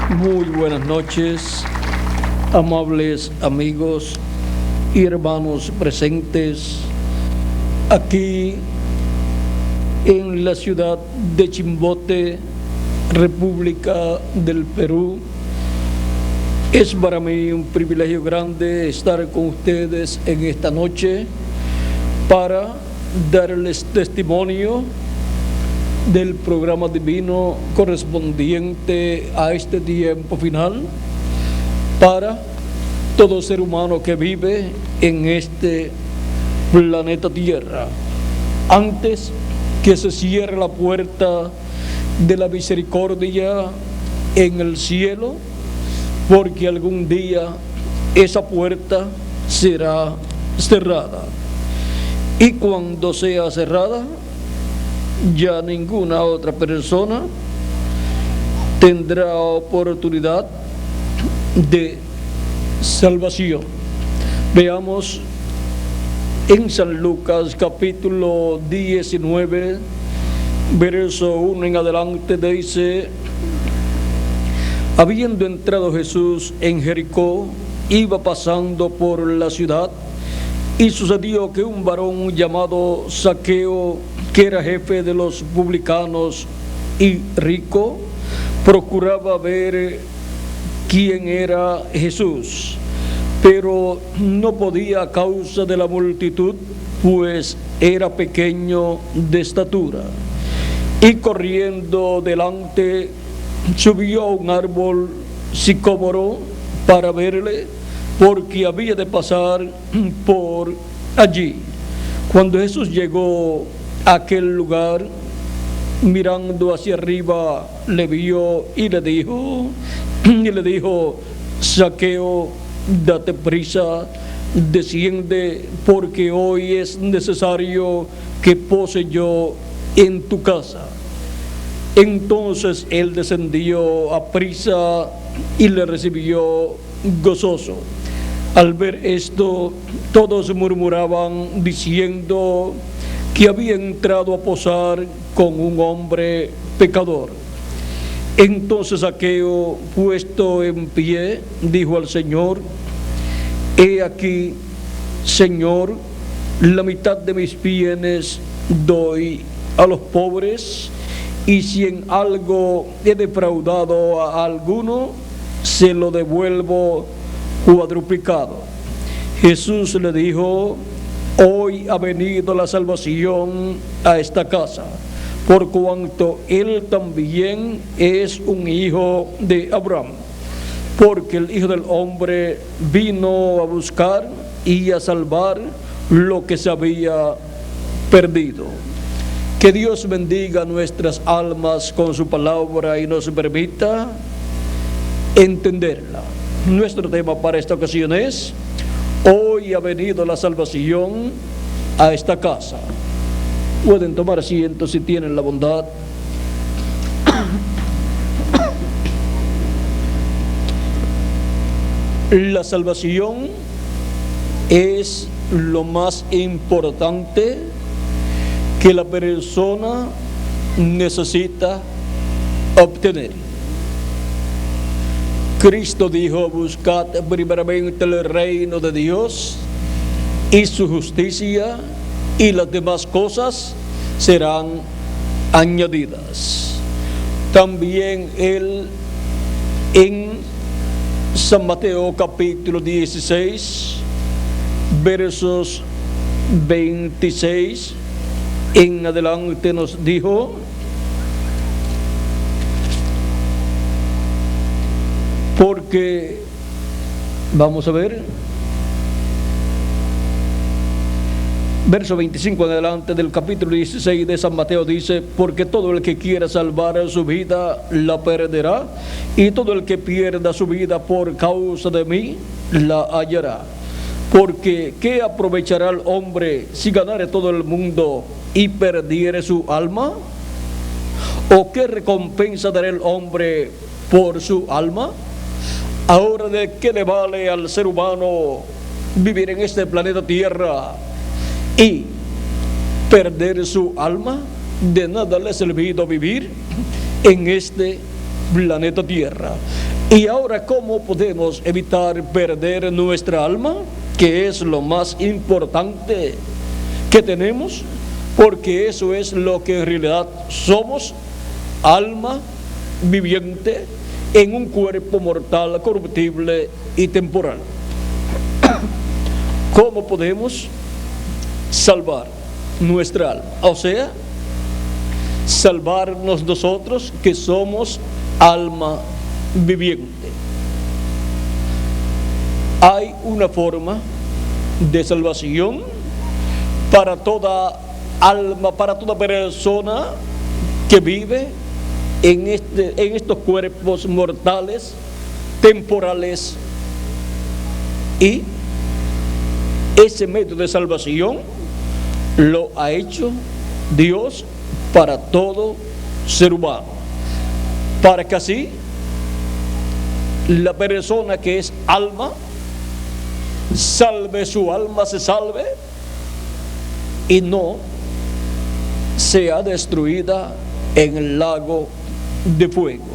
Muy buenas noches, amables amigos y hermanos presentes aquí en la ciudad de Chimbote, República del Perú. Es para mí un privilegio grande estar con ustedes en esta noche para darles testimonio del programa divino correspondiente a este tiempo final para todo ser humano que vive en este planeta Tierra. Antes que se cierre la puerta de la misericordia en el cielo, porque algún día esa puerta será cerrada. Y cuando sea cerrada, ya ninguna otra persona tendrá oportunidad de salvación. Veamos en San Lucas capítulo 19, verso 1 en adelante, dice: habiendo entrado Jesús en Jericó, iba pasando por la ciudad, y sucedió que un varón llamado Zaqueo, que era jefe de los publicanos y rico, procuraba ver quién era Jesús, pero no podía a causa de la multitud, pues era pequeño de estatura. Y corriendo delante, subió a un árbol sicómoro para verle, porque había de pasar por allí. Cuando Jesús llegó a aquel lugar, mirando hacia arriba, le vio y le dijo, Zaqueo, date prisa, desciende, porque hoy es necesario que pose yo en tu casa. Entonces él descendió a prisa y le recibió gozoso. Al ver esto, todos murmuraban diciendo que había entrado a posar con un hombre pecador. Entonces Zaqueo, puesto en pie, dijo al Señor: he aquí, Señor, la mitad de mis bienes doy a los pobres, y si en algo he defraudado a alguno, se lo devuelvo cuadruplicado. Jesús le dijo: hoy ha venido la salvación a esta casa, por cuanto él también es un hijo de Abraham, porque el Hijo del Hombre vino a buscar y a salvar lo que se había perdido. Que Dios bendiga nuestras almas con su palabra y nos permita entenderla. Nuestro tema para esta ocasión es: hoy ha venido la salvación a esta casa. Pueden tomar asiento si tienen la bondad. La salvación es lo más importante que la persona necesita obtener. Cristo dijo: buscad primeramente el reino de Dios y su justicia, y las demás cosas serán añadidas. También él en San Mateo capítulo 16, versos 26 en adelante nos dijo: porque, vamos a ver, verso 25 en adelante del capítulo 16 de San Mateo dice: porque todo el que quiera salvar su vida la perderá, y todo el que pierda su vida por causa de mí la hallará. Porque ¿qué aprovechará el hombre si ganare todo el mundo y perdiere su alma? ¿O qué recompensa dará el hombre por su alma? Ahora, ¿de qué le vale al ser humano vivir en este planeta Tierra y perder su alma? De nada le ha servido vivir en este planeta Tierra. Y ahora, ¿cómo podemos evitar perder nuestra alma? Que es lo más importante que tenemos, porque eso es lo que en realidad somos: alma viviente en un cuerpo mortal, corruptible y temporal. ¿Cómo podemos salvar nuestra alma? O sea, salvarnos nosotros que somos alma viviente. Hay una forma de salvación para toda alma, para toda persona que vive en estos cuerpos mortales, temporales, y ese medio de salvación lo ha hecho Dios para todo ser humano, para que así la persona que es alma salve su alma, se salve y no sea destruida en el lago de fuego.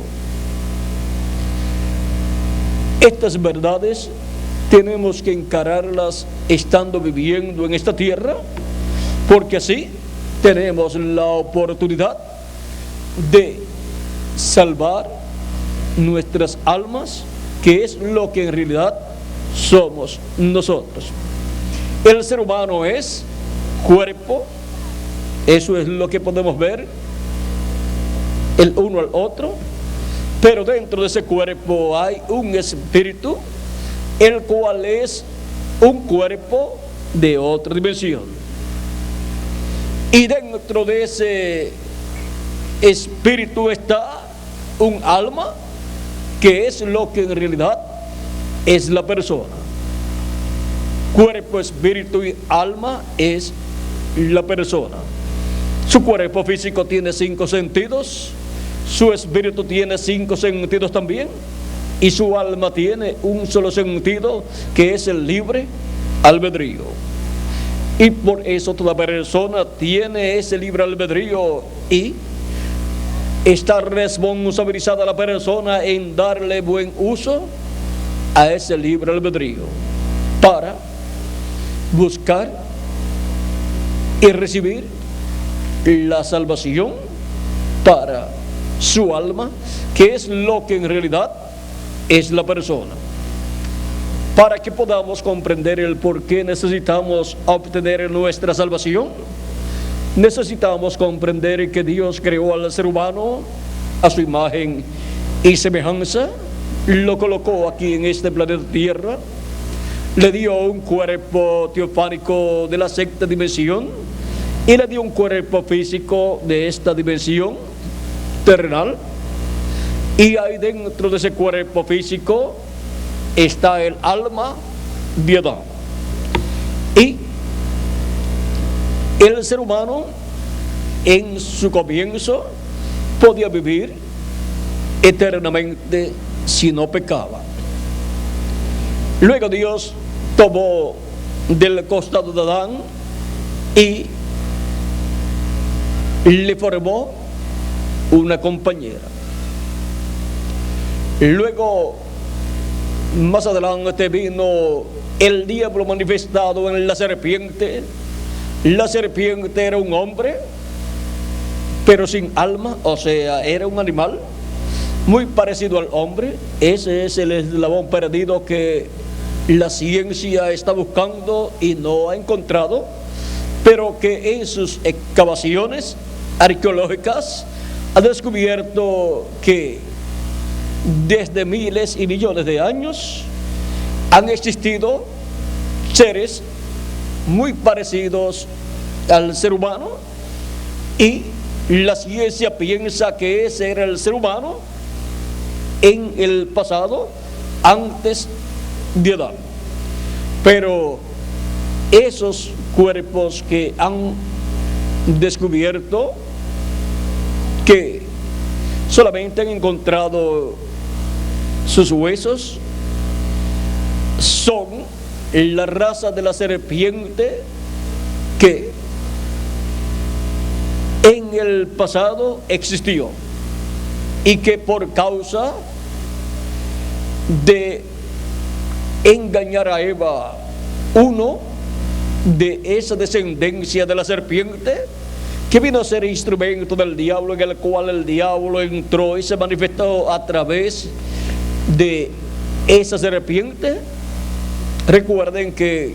Estas verdades tenemos que encararlas estando viviendo en esta tierra, porque así tenemos la oportunidad de salvar nuestras almas, que es lo que en realidad somos nosotros. El ser humano es cuerpo, eso es lo que podemos ver el uno al otro, pero dentro de ese cuerpo hay un espíritu, el cual es un cuerpo de otra dimensión. Y dentro de ese espíritu está un alma, que es lo que en realidad es la persona. Cuerpo, espíritu y alma es la persona. Su cuerpo físico tiene 5 sentidos, su espíritu tiene 5 sentidos también, y su alma tiene un solo sentido, que es el libre albedrío. Y por eso toda persona tiene ese libre albedrío, y está responsabilizada la persona en darle buen uso a ese libre albedrío para buscar y recibir la salvación para su alma, que es lo que en realidad es la persona. Para que podamos comprender el por qué necesitamos obtener nuestra salvación, necesitamos comprender que Dios creó al ser humano a su imagen y semejanza, lo colocó aquí en este planeta Tierra, le dio un cuerpo teofánico de la sexta dimensión y le dio un cuerpo físico de esta dimensión terrenal, y ahí dentro de ese cuerpo físico está el alma de Adán. Y el ser humano en su comienzo podía vivir eternamente si no pecaba. Luego Dios tomó del costado de Adán y le formó una compañera. Luego, más adelante, vino el diablo manifestado en la serpiente. La serpiente era un hombre, pero sin alma, o sea, era un animal muy parecido al hombre. Ese es el eslabón perdido que la ciencia está buscando y no ha encontrado, pero que en sus excavaciones arqueológicas ha descubierto que desde miles y millones de años han existido seres muy parecidos al ser humano, y la ciencia piensa que ese era el ser humano en el pasado, antes de Adán. Pero esos cuerpos que han descubierto, que solamente han encontrado sus huesos, son la raza de la serpiente que en el pasado existió y que por causa de engañar a Eva, uno de esa descendencia de la serpiente, que vino a ser instrumento del diablo, en el cual el diablo entró y se manifestó a través de esa serpiente. Recuerden que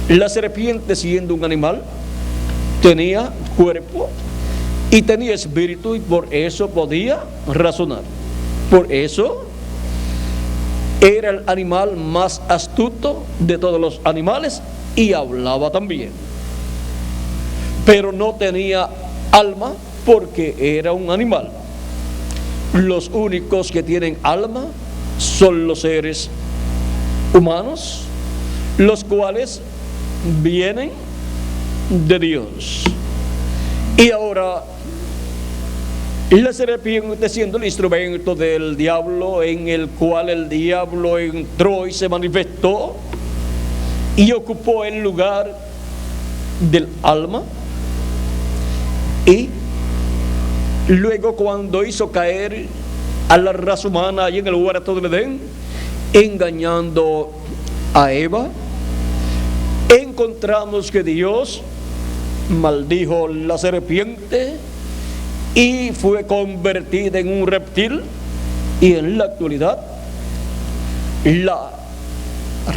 la serpiente, siendo un animal, tenía cuerpo y tenía espíritu, y por eso podía razonar. Por eso era el animal más astuto de todos los animales y hablaba también. Pero no tenía alma porque era un animal. Los únicos que tienen alma son los seres humanos, los cuales vienen de Dios. Y ahora, la serpiente, siendo el instrumento del diablo, en el cual el diablo entró y se manifestó y ocupó el lugar del alma, y luego, cuando hizo caer a la raza humana allí en el huerto del Edén, engañando a Eva, encontramos que Dios maldijo la serpiente y fue convertida en un reptil. Y en la actualidad, la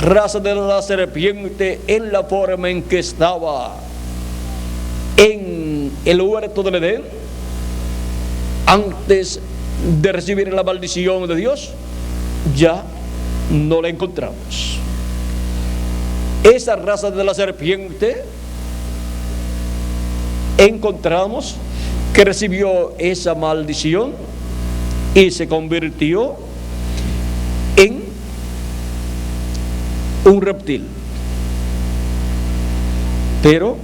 raza de la serpiente, en la forma en que estaba en el huerto del Edén, antes de recibir la maldición de Dios, ya no la encontramos. Esa raza de la serpiente, encontramos que recibió esa maldición y se convirtió en un reptil. Pero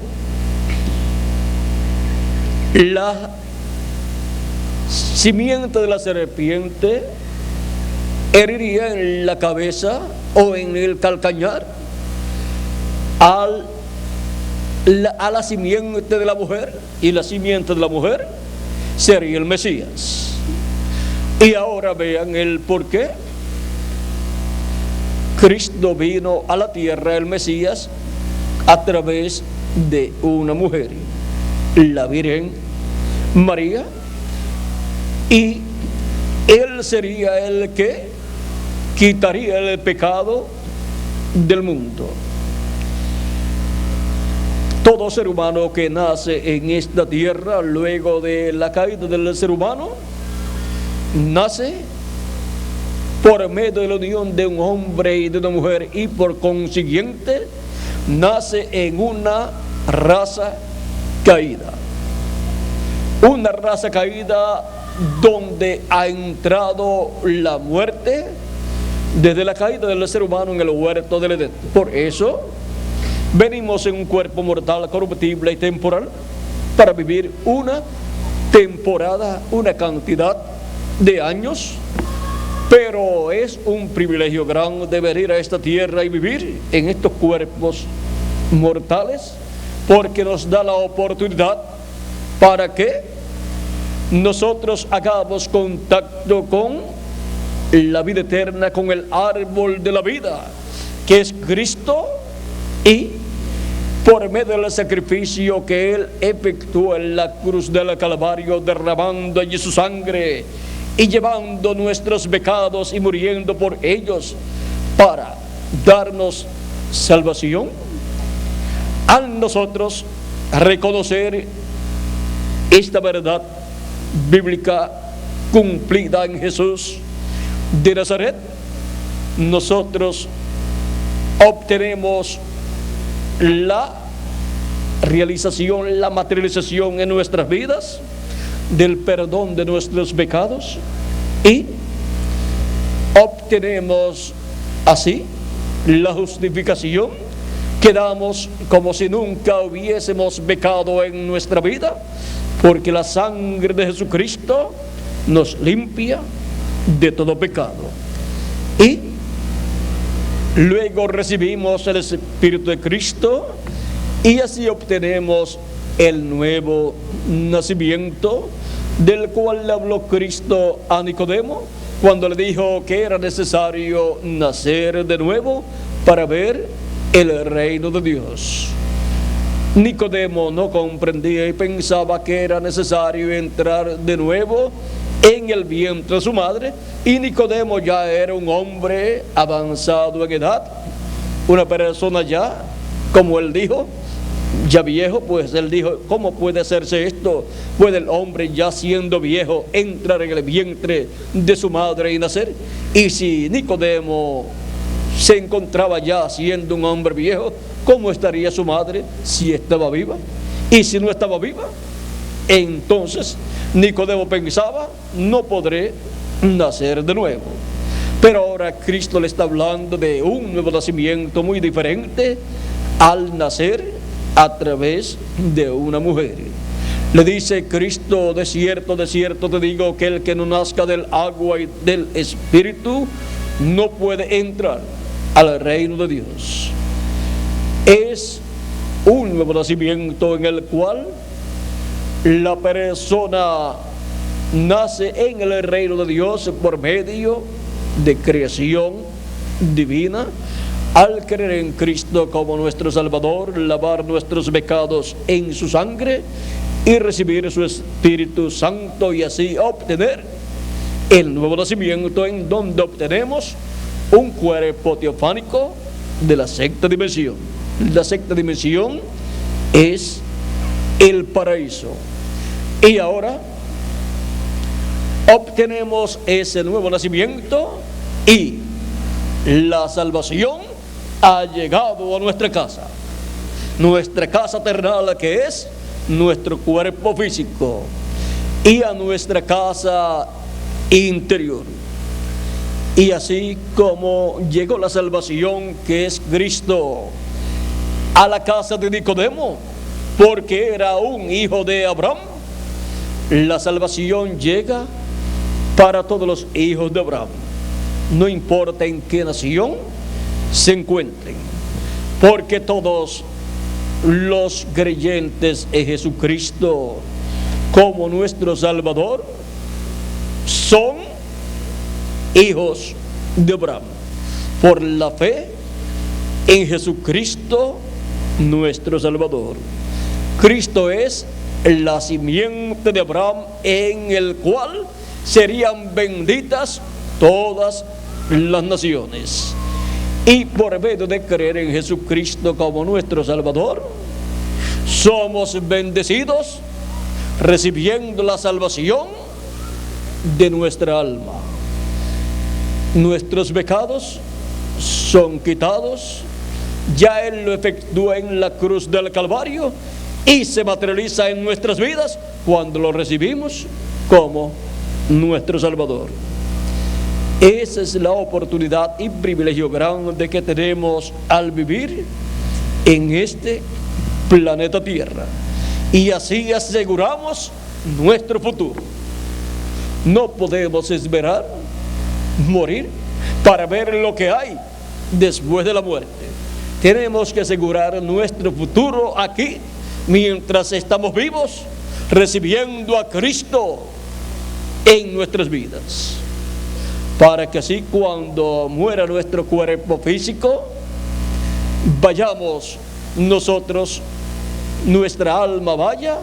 la simiente de la serpiente heriría en la cabeza o en el calcañar a la simiente de la mujer, y la simiente de la mujer sería el Mesías. Y ahora vean el por qué Cristo vino a la tierra, el Mesías, a través de una mujer, la Virgen María, y Él sería el que quitaría el pecado del mundo. Todo ser humano que nace en esta tierra, luego de la caída del ser humano, nace por medio de la unión de un hombre y de una mujer, y por consiguiente nace en una raza caída. Una raza caída donde ha entrado la muerte desde la caída del ser humano en el huerto del Edén. Por eso venimos en un cuerpo mortal, corruptible y temporal, para vivir una temporada, una cantidad de años. Pero es un privilegio grande venir a esta tierra y vivir en estos cuerpos mortales, porque nos da la oportunidad para que nosotros hagamos contacto con la vida eterna, con el árbol de la vida, que es Cristo, y por medio del sacrificio que Él efectuó en la cruz del Calvario, derramando allí su sangre y llevando nuestros pecados y muriendo por ellos para darnos salvación, al nosotros reconocer esta verdad bíblica cumplida en Jesús de Nazaret, nosotros obtenemos la realización, la materialización en nuestras vidas del perdón de nuestros pecados, y obtenemos así la justificación. Quedamos como si nunca hubiésemos pecado en nuestra vida, porque la sangre de Jesucristo nos limpia de todo pecado. Y luego recibimos el Espíritu de Cristo, y así obtenemos el nuevo nacimiento, del cual le habló Cristo a Nicodemo, cuando le dijo que era necesario nacer de nuevo para ver el reino de Dios. Nicodemo no comprendía y pensaba que era necesario entrar de nuevo en el vientre de su madre, y Nicodemo ya era un hombre avanzado en edad, una persona ya, como él dijo, ya viejo. Pues él dijo: ¿cómo puede hacerse esto? ¿Puede el hombre ya siendo viejo entrar en el vientre de su madre y nacer? Y si Nicodemo se encontraba ya siendo un hombre viejo, ¿cómo estaría su madre si estaba viva? Y si no estaba viva, entonces Nicodemo pensaba: no podré nacer de nuevo. Pero ahora Cristo le está hablando de un nuevo nacimiento muy diferente al nacer a través de una mujer. Le dice Cristo: de cierto te digo que el que no nazca del agua y del Espíritu no puede entrar al reino de Dios. Es un nuevo nacimiento en el cual la persona nace en el reino de Dios por medio de creación divina, al creer en Cristo como nuestro Salvador, lavar nuestros pecados en su sangre y recibir su Espíritu Santo, y así obtener el nuevo nacimiento, en donde obtenemos un cuerpo teofánico de la sexta dimensión. La sexta dimensión es el paraíso. Y ahora obtenemos ese nuevo nacimiento y la salvación ha llegado a nuestra casa terrenal, que es nuestro cuerpo físico, y a nuestra casa interior. Y así como llegó la salvación, que es Cristo, a la casa de Nicodemo, porque era un hijo de Abraham, la salvación llega para todos los hijos de Abraham, no importa en qué nación se encuentren, porque todos los creyentes en Jesucristo como nuestro Salvador son hijos de Abraham, por la fe en Jesucristo nuestro Salvador. Cristo es la simiente de Abraham, en el cual serían benditas todas las naciones. Y por medio de creer en Jesucristo como nuestro Salvador, somos bendecidos, recibiendo la salvación de nuestra alma. Nuestros pecados son quitados, ya Él lo efectúa en la cruz del Calvario, y se materializa en nuestras vidas cuando lo recibimos como nuestro Salvador. Esa es la oportunidad y privilegio grande que tenemos al vivir en este planeta Tierra, y así aseguramos nuestro futuro. No podemos esperar morir para ver lo que hay después de la muerte. Tenemos que asegurar nuestro futuro aquí, mientras estamos vivos, recibiendo a Cristo en nuestras vidas, para que así cuando muera nuestro cuerpo físico, vayamos nosotros, nuestra alma vaya,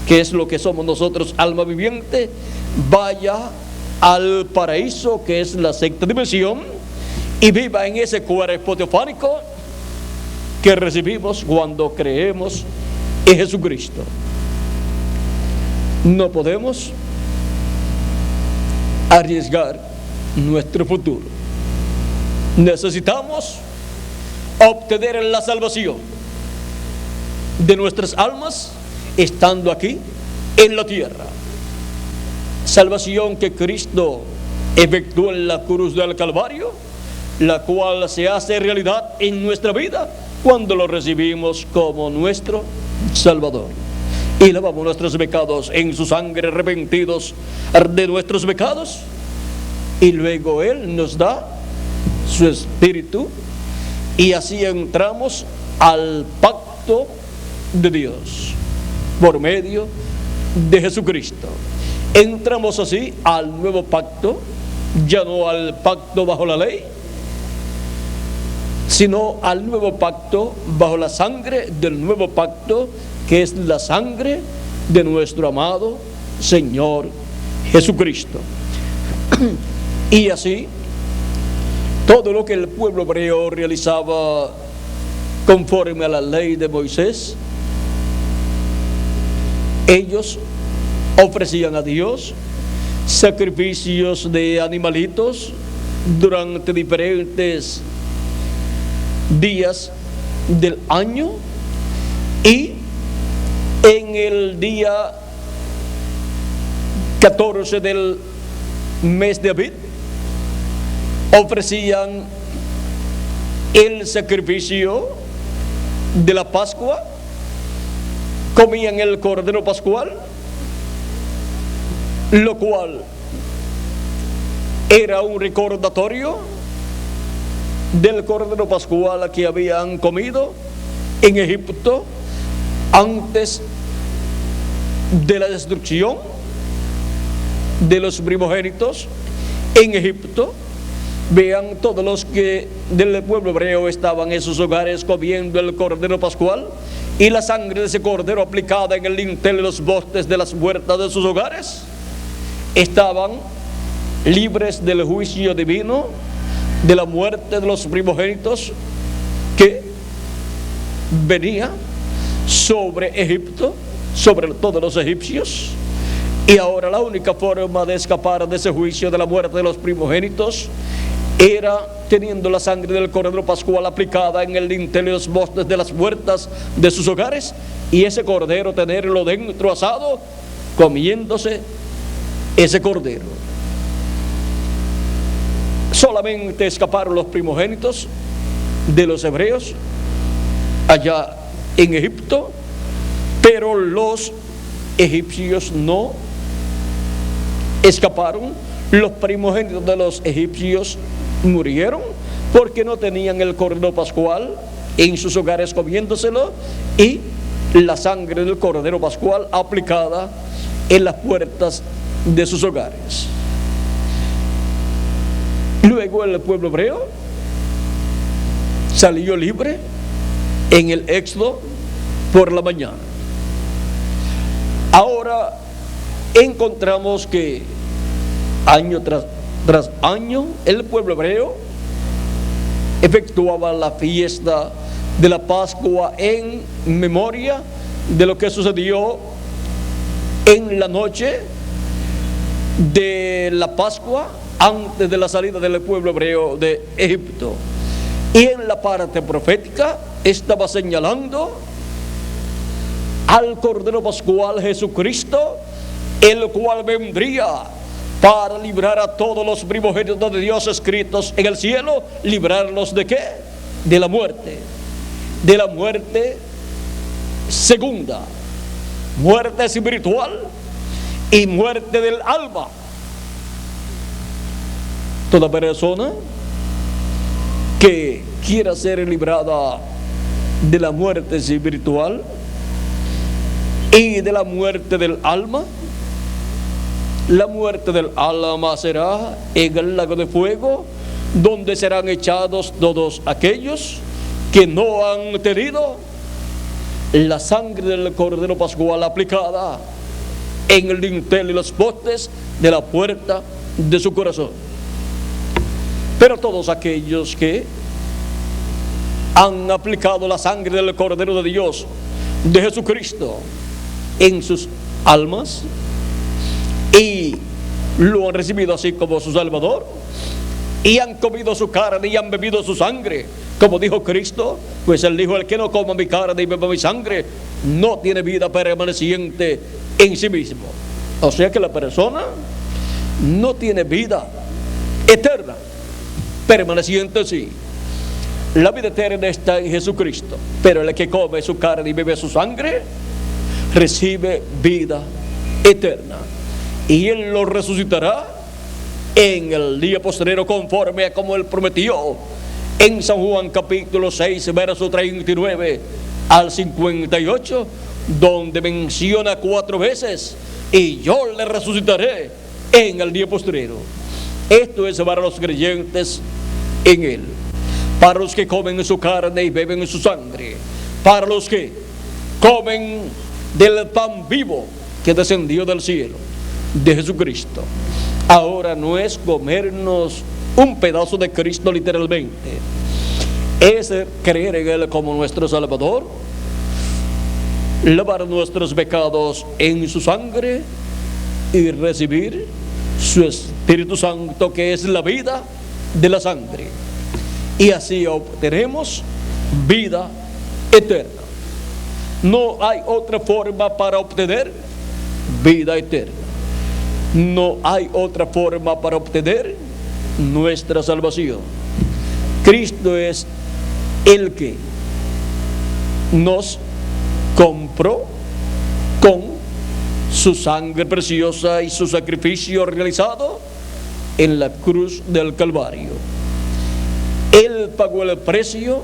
que es lo que somos nosotros, alma viviente, vaya al paraíso, que es la sexta dimensión, y viva en ese cuerpo teofánico que recibimos cuando creemos en Jesucristo. No podemos arriesgar nuestro futuro. Necesitamos obtener la salvación de nuestras almas estando aquí en la tierra. Salvación que Cristo efectuó en la cruz del Calvario, la cual se hace realidad en nuestra vida cuando lo recibimos como nuestro Salvador y lavamos nuestros pecados en su sangre, arrepentidos de nuestros pecados, y luego Él nos da su Espíritu, y así entramos al pacto de Dios por medio de Jesucristo. Entramos así al nuevo pacto ya no al pacto bajo la ley, sino al nuevo pacto bajo la sangre del nuevo pacto, que es la sangre de nuestro amado Señor Jesucristo. Y así, todo lo que el pueblo hebreo realizaba conforme a la ley de Moisés, ellos ofrecían a Dios sacrificios de animalitos durante diferentes días del año, y en el día 14 del mes de Abib ofrecían el sacrificio de la Pascua, comían el cordero pascual, lo cual era un recordatorio del cordero pascual que habían comido en Egipto antes de la destrucción de los primogénitos en Egipto. Vean, todos los que del pueblo hebreo estaban en sus hogares comiendo el cordero pascual, y la sangre de ese cordero aplicada en el dintel y los postes de las puertas de sus hogares, estaban libres del juicio divino, de la muerte de los primogénitos que venía sobre Egipto, sobre todos los egipcios. Y ahora la única forma de escapar de ese juicio de la muerte de los primogénitos era teniendo la sangre del cordero pascual aplicada en el dintel y los postes de las puertas de sus hogares, y ese cordero tenerlo dentro asado, comiéndose ese cordero. Solamente escaparon los primogénitos de los hebreos allá en Egipto, pero los egipcios no escaparon. Los primogénitos de los egipcios murieron porque no tenían el cordero pascual en sus hogares comiéndoselo, y la sangre del cordero pascual aplicada en las puertas de sus hogares. Luego el pueblo hebreo salió libre en el Éxodo por la mañana. Ahora encontramos que año tras año el pueblo hebreo efectuaba la fiesta de la Pascua en memoria de lo que sucedió en la noche de la Pascua, antes de la salida del pueblo hebreo de Egipto. Y en la parte profética estaba señalando al Cordero Pascual Jesucristo, el cual vendría para librar a todos los primogénitos de Dios escritos en el cielo. ¿Librarlos de qué? De la muerte segunda, muerte espiritual y muerte del alma. Toda persona que quiera ser librada de la muerte espiritual y de la muerte del alma, la muerte del alma será en el lago de fuego, donde serán echados todos aquellos que no han tenido la sangre del Cordero Pascual aplicada en el dintel y los postes de la puerta de su corazón. Pero todos aquellos que han aplicado la sangre del Cordero de Dios, de Jesucristo, en sus almas, y lo han recibido así como su Salvador, y han comido su carne y han bebido su sangre, como dijo Cristo, pues Él dijo: el que no coma mi carne y beba mi sangre no tiene vida permaneciente en sí mismo. O sea que la persona no tiene vida eterna permaneciente en sí. La vida eterna está en Jesucristo, pero el que come su carne y bebe su sangre recibe vida eterna, y Él lo resucitará en el día postrero, conforme a como Él prometió en San Juan capítulo 6 verso 39 al 58, donde menciona 4 veces: y yo le resucitaré en el día postrero. Esto es para los creyentes en Él, para los que comen su carne y beben su sangre, para los que comen del pan vivo que descendió del cielo, de Jesucristo. Ahora no es comernos un pedazo de Cristo literalmente, es creer en Él como nuestro Salvador, lavar nuestros pecados en su sangre y recibir su Espíritu Santo, que es la vida de la sangre, y así obtenemos vida eterna. No hay otra forma para obtener vida eterna. No hay otra forma para obtener nuestra salvación. Cristo es el que nos compró con su sangre preciosa y su sacrificio realizado en la cruz del Calvario. Él pagó el precio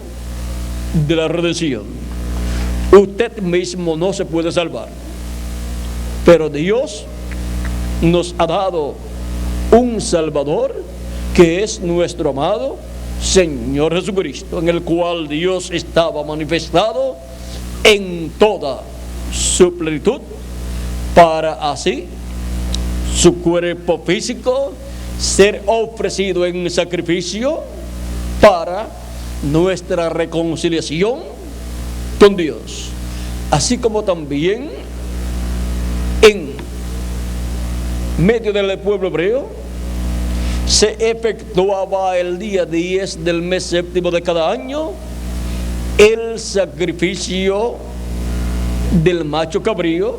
de la redención. Usted mismo no se puede salvar, pero Dios nos ha dado un Salvador, que es nuestro amado Señor Jesucristo, en el cual Dios estaba manifestado en toda su plenitud, para así su cuerpo físico ser ofrecido en sacrificio para nuestra reconciliación con Dios, así como también en medio del pueblo hebreo se efectuaba el día 10 del mes séptimo de cada año el sacrificio del macho cabrío,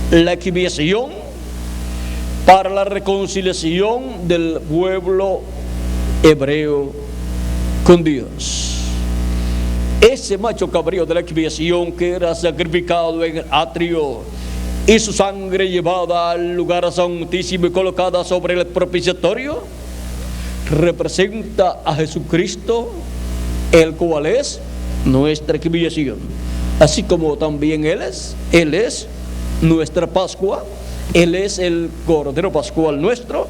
la expiación para la reconciliación del pueblo hebreo con Dios. Ese macho cabrío de la expiación, que era sacrificado en el atrio y su sangre llevada al lugar santísimo y colocada sobre el propiciatorio, representa a Jesucristo, el cual es nuestra expiación. Así como también Él es nuestra Pascua, Él es el Cordero Pascual nuestro,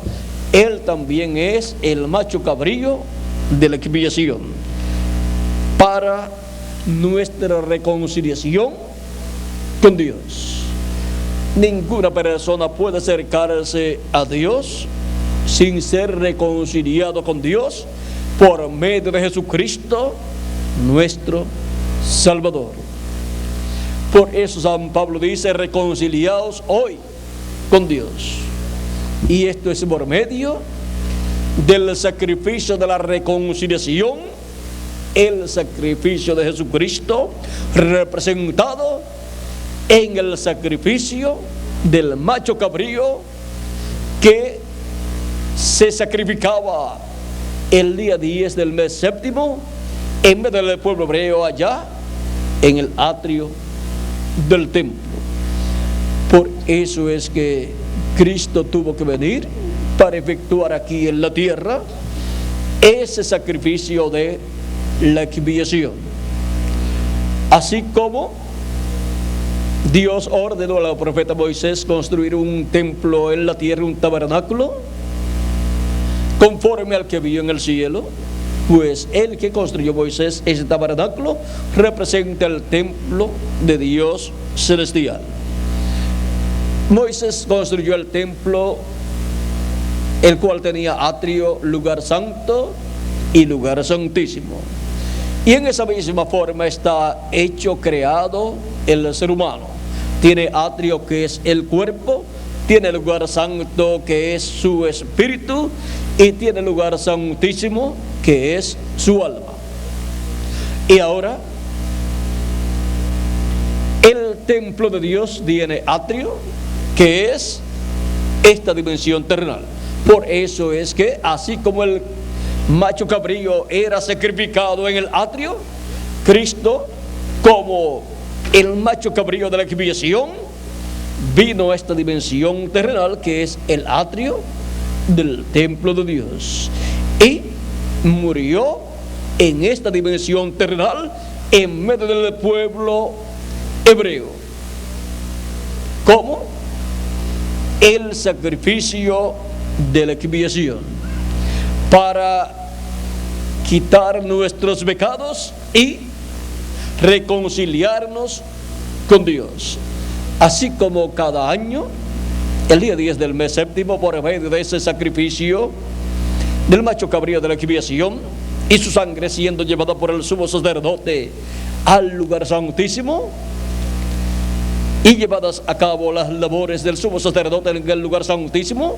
Él también es el macho cabrío de la expiación para nuestra reconciliación con Dios. Ninguna persona puede acercarse a Dios sin ser reconciliado con Dios por medio de Jesucristo, nuestro Salvador. Por eso San Pablo dice: reconciliaos hoy con Dios. Y esto es por medio del sacrificio de la reconciliación, el sacrificio de Jesucristo representado en el sacrificio del macho cabrío que se sacrificaba el día 10 del mes séptimo en medio del pueblo hebreo, allá en el atrio del templo. Por eso es que Cristo tuvo que venir para efectuar aquí en la tierra ese sacrificio de la expiación. Así como Dios ordenó al profeta Moisés construir un templo en la tierra, un tabernáculo, conforme al que vio en el cielo, pues el que construyó Moisés ese tabernáculo representa el templo de Dios celestial. Moisés construyó el templo, el cual tenía atrio, lugar santo y lugar santísimo. Y en esa misma forma está hecho, creado el ser humano. Tiene atrio, que es el cuerpo, tiene lugar santo, que es su espíritu, y tiene lugar santísimo, que es su alma. Y ahora el templo de Dios tiene atrio, que es esta dimensión terrenal. Por eso es que así como el macho cabrío era sacrificado en el atrio, Cristo, como el macho cabrío de la expiación, vino a esta dimensión terrenal, que es el atrio del templo de Dios, y murió en esta dimensión terrenal en medio del pueblo hebreo como el sacrificio de la expiación. para quitar nuestros pecados y reconciliarnos con Dios. Así como cada año, el día 10 del mes séptimo, por medio de ese sacrificio del macho cabrío de la expiación y su sangre siendo llevada por el sumo sacerdote al lugar santísimo, y llevadas a cabo las labores del sumo sacerdote en el lugar santísimo,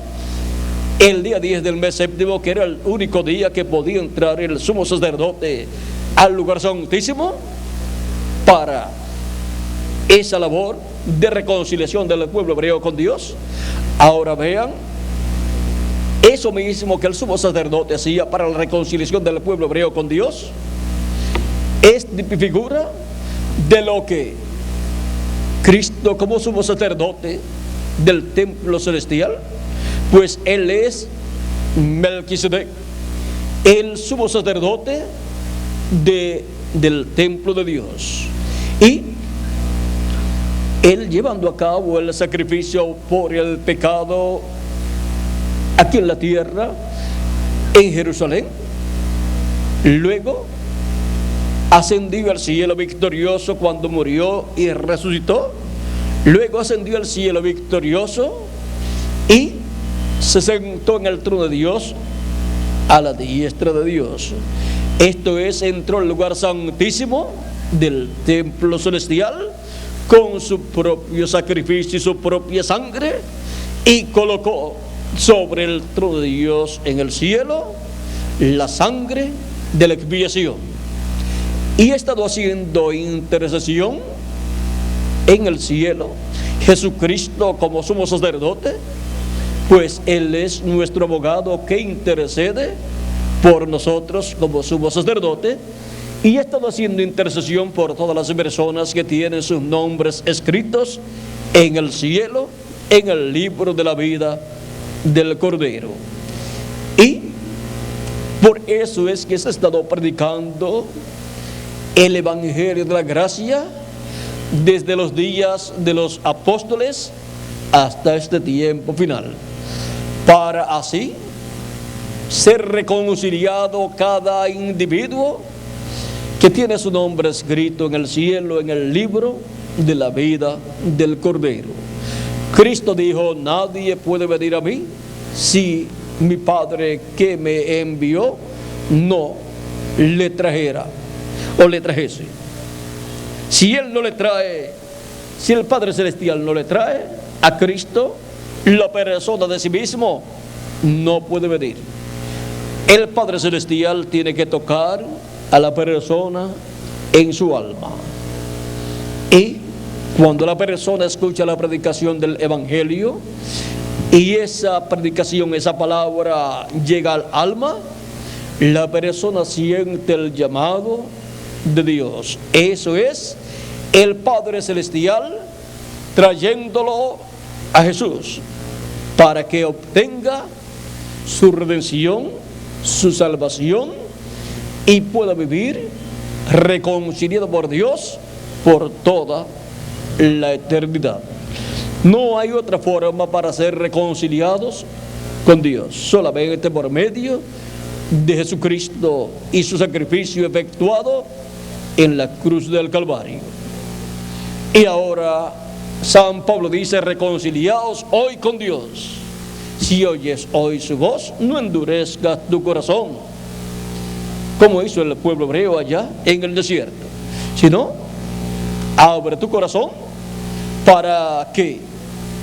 el día 10 del mes séptimo, que era el único día que podía entrar el sumo sacerdote al lugar santísimo para esa labor de reconciliación del pueblo hebreo con Dios. Ahora vean, eso mismo que el sumo sacerdote hacía para la reconciliación del pueblo hebreo con Dios es figura de lo que Cristo, como sumo sacerdote del templo celestial, pues Él es Melquisedec, el sumo sacerdote del templo de Dios. Y Él, llevando a cabo el sacrificio por el pecado aquí en la tierra, en Jerusalén, luego ascendió al cielo victorioso cuando murió y resucitó. Luego ascendió al cielo victorioso y se sentó en el trono de Dios, a la diestra de Dios. Esto es, entró al lugar santísimo del templo celestial con su propio sacrificio y su propia sangre, y colocó sobre el trono de Dios en el cielo la sangre de la expiación. Y ha estado haciendo intercesión en el cielo Jesucristo como sumo sacerdote, pues Él es nuestro abogado que intercede por nosotros como sumo sacerdote, y ha estado haciendo intercesión por todas las personas que tienen sus nombres escritos en el cielo, en el libro de la vida del Cordero. Y por eso es que se ha estado predicando el Evangelio de la Gracia desde los días de los apóstoles hasta este tiempo final, para así ser reconciliado cada individuo que tiene su nombre escrito en el cielo, en el libro de la vida del Cordero. Cristo dijo: nadie puede venir a mí si mi Padre que me envió no le trajera o le trajese. Si Él no le trae, si el Padre Celestial no le trae a Cristo, la persona de sí mismo no puede venir. El Padre Celestial tiene que tocar a la persona en su alma. Y cuando la persona escucha la predicación del Evangelio y esa predicación, esa palabra llega al alma, la persona siente el llamado de Dios. Eso es el Padre Celestial trayéndolo a Jesús para que obtenga su redención, su salvación, y pueda vivir reconciliado por Dios por toda la eternidad. No hay otra forma para ser reconciliados con Dios, solamente por medio de Jesucristo y su sacrificio efectuado en la cruz del Calvario. Y ahora San Pablo dice: reconciliaos hoy con Dios. Si oyes hoy su voz, no endurezcas tu corazón, como hizo el pueblo hebreo allá en el desierto, sino abre tu corazón para que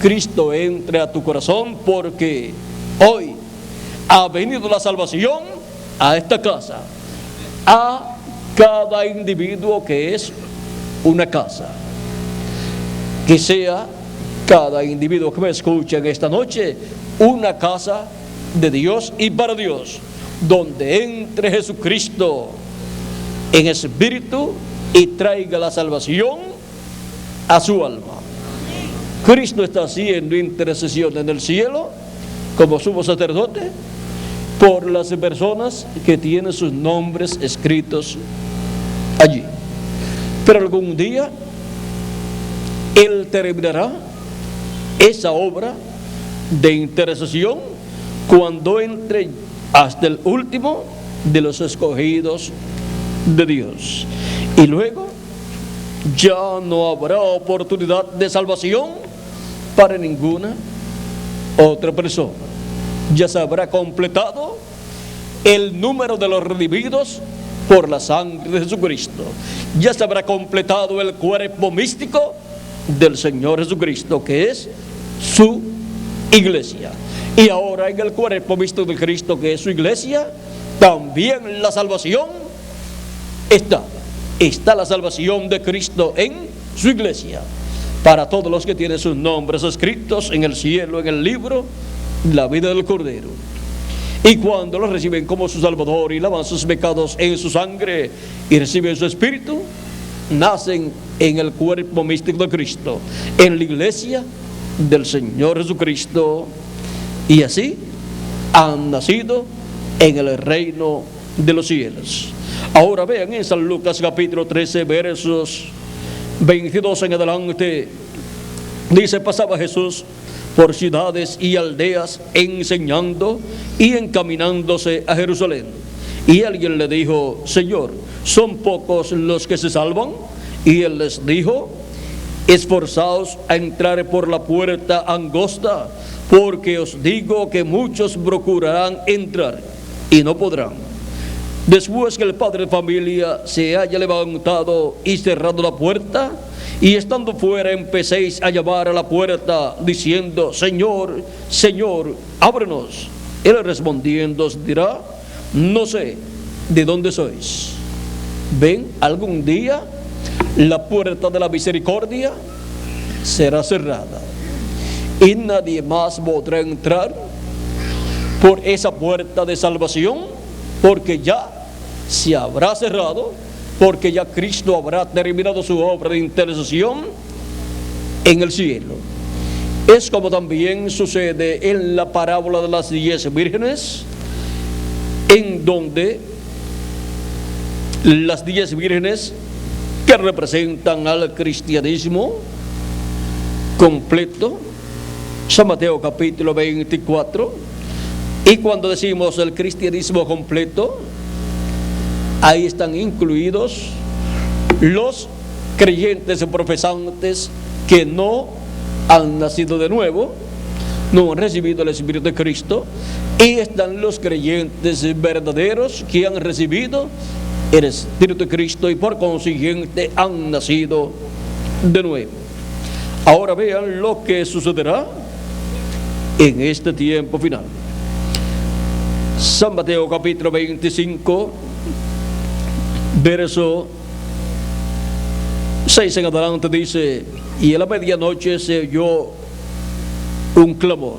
Cristo entre a tu corazón, porque hoy ha venido la salvación a esta casa, a cada individuo que es una casa. Que sea cada individuo que me escucha en esta noche una casa de Dios y para Dios, donde entre Jesucristo en espíritu y traiga la salvación a su alma. Cristo está haciendo intercesión en el cielo como sumo sacerdote por las personas que tienen sus nombres escritos allí. Pero algún día Él terminará esa obra de intercesión cuando entre hasta el último de los escogidos de Dios. Y luego ya no habrá oportunidad de salvación para ninguna otra persona. Ya se habrá completado el número de los redimidos por la sangre de Jesucristo. Ya se habrá completado el cuerpo místico del Señor Jesucristo, que es su iglesia. Y ahora en el cuerpo místico de Cristo, que es su iglesia, también la salvación está la salvación de Cristo en su iglesia, para todos los que tienen sus nombres escritos en el cielo, en el libro la vida del Cordero. Y cuando lo reciben como su Salvador y lavan sus pecados en su sangre y reciben su Espíritu, nacen en el cuerpo místico de Cristo, en la iglesia del Señor Jesucristo, y así han nacido en el reino de los cielos. Ahora vean en San Lucas capítulo 13, versos 22 en adelante. Dice: pasaba Jesús por ciudades y aldeas enseñando y encaminándose a Jerusalén. Y alguien le dijo: Señor, ¿son pocos los que se salvan? Y él les dijo: esforzaos a entrar por la puerta angosta, porque os digo que muchos procurarán entrar y no podrán. Después que el padre de familia se haya levantado y cerrado la puerta, y estando fuera empecéis a llamar a la puerta diciendo: Señor, Señor, ábrenos. Él respondiendo os dirá: no sé de dónde sois. Ven, algún día la puerta de la misericordia será cerrada y nadie más podrá entrar por esa puerta de salvación, porque ya se habrá cerrado, porque ya Cristo habrá terminado su obra de intercesión en el cielo. Es como también sucede en la parábola de las 10 vírgenes, en donde las 10 vírgenes, que representan al cristianismo completo, San Mateo capítulo 24, y cuando decimos el cristianismo completo, ahí están incluidos los creyentes y profesantes que no han nacido de nuevo, no han recibido el Espíritu de Cristo, y están los creyentes verdaderos que han recibido el Espíritu de Cristo y por consiguiente han nacido de nuevo. Ahora vean lo que sucederá en este tiempo final. San Mateo capítulo 25, verso 6 en adelante dice: y a la medianoche se oyó un clamor: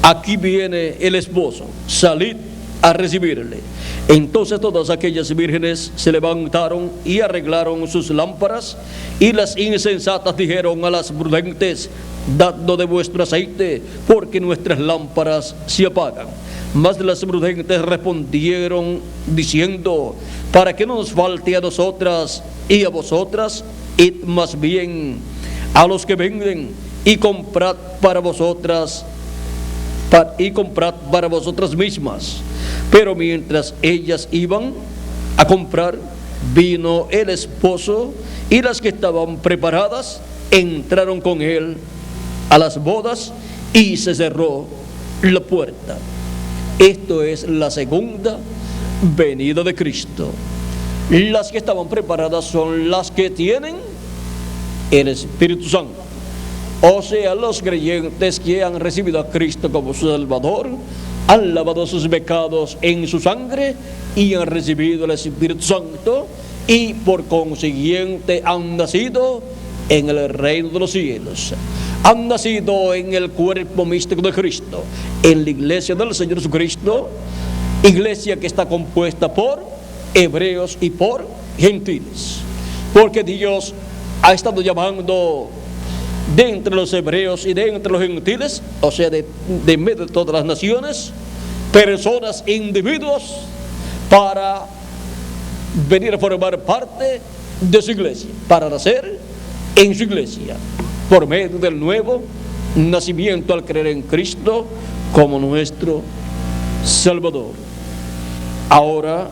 aquí viene el esposo, salid a recibirle. Entonces todas aquellas vírgenes se levantaron y arreglaron sus lámparas, y las insensatas dijeron a las prudentes: dadnos de vuestro aceite, porque nuestras lámparas se apagan. Mas las prudentes respondieron diciendo: para que no nos falte a nosotras y a vosotras, id más bien a los que venden y comprad para vosotras mismas. Pero mientras ellas iban a comprar, vino el esposo, y las que estaban preparadas entraron con él a las bodas, y se cerró la puerta. Esto es la segunda venida de Cristo. Las que estaban preparadas son las que tienen el Espíritu Santo, o sea, los creyentes que han recibido a Cristo como su Salvador, han lavado sus pecados en su sangre y han recibido el Espíritu Santo, y por consiguiente han nacido en el reino de los cielos. Han nacido en el cuerpo místico de Cristo, en la iglesia del Señor Jesucristo, iglesia que está compuesta por hebreos y por gentiles, porque Dios ha estado llamando de entre los hebreos y de entre los gentiles, o sea, de medio de todas las naciones, personas, individuos, para venir a formar parte de su iglesia, para nacer en su iglesia, por medio del nuevo nacimiento al creer en Cristo como nuestro Salvador. Ahora,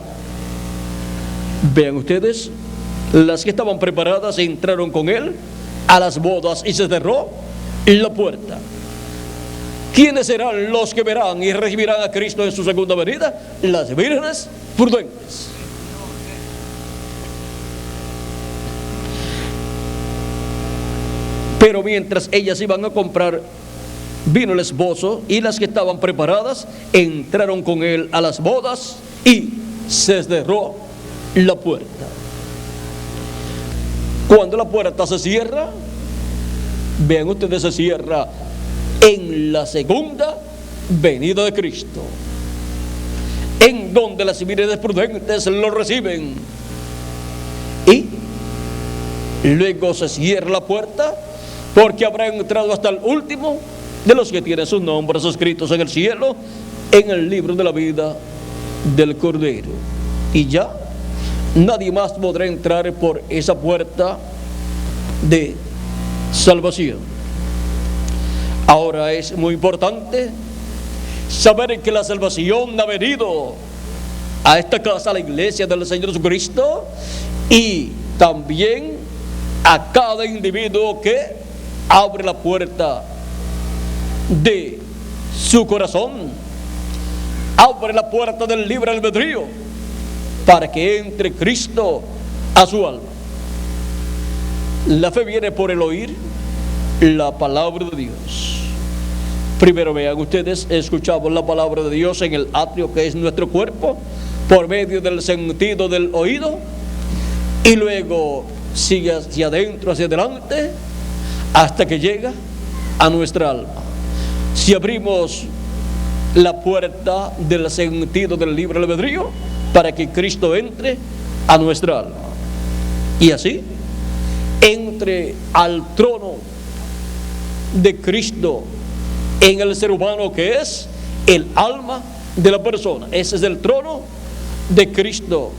vean ustedes, las que estaban preparadas entraron con él a las bodas y se cerró la puerta. ¿Quiénes serán los que verán y recibirán a Cristo en su segunda venida? Las vírgenes prudentes. Pero mientras ellas iban a comprar, vino el esposo, y las que estaban preparadas entraron con él a las bodas y se cerró la puerta. Cuando la puerta se cierra, vean ustedes, se cierra en la segunda venida de Cristo, en donde las vírgenes prudentes lo reciben, y luego se cierra la puerta, porque habrán entrado hasta el último de los que tienen sus nombres escritos en el cielo, en el libro de la vida del Cordero. Y ya nadie más podrá entrar por esa puerta de salvación. Ahora es muy importante saber que la salvación ha venido a esta casa, a la iglesia del Señor Jesucristo, y también a cada individuo que abre la puerta de su corazón, abre la puerta del libre albedrío, para que entre Cristo a su alma. La fe viene por el oír la palabra de Dios. Primero, vean ustedes, escuchamos la palabra de Dios en el atrio, que es nuestro cuerpo, por medio del sentido del oído, y luego sigue hacia adentro, hacia adelante, hasta que llega a nuestra alma. Si abrimos la puerta del sentido del libre albedrío, para que Cristo entre a nuestra alma, y así entre al trono de Cristo en el ser humano, que es el alma de la persona. Ese es el trono de Cristo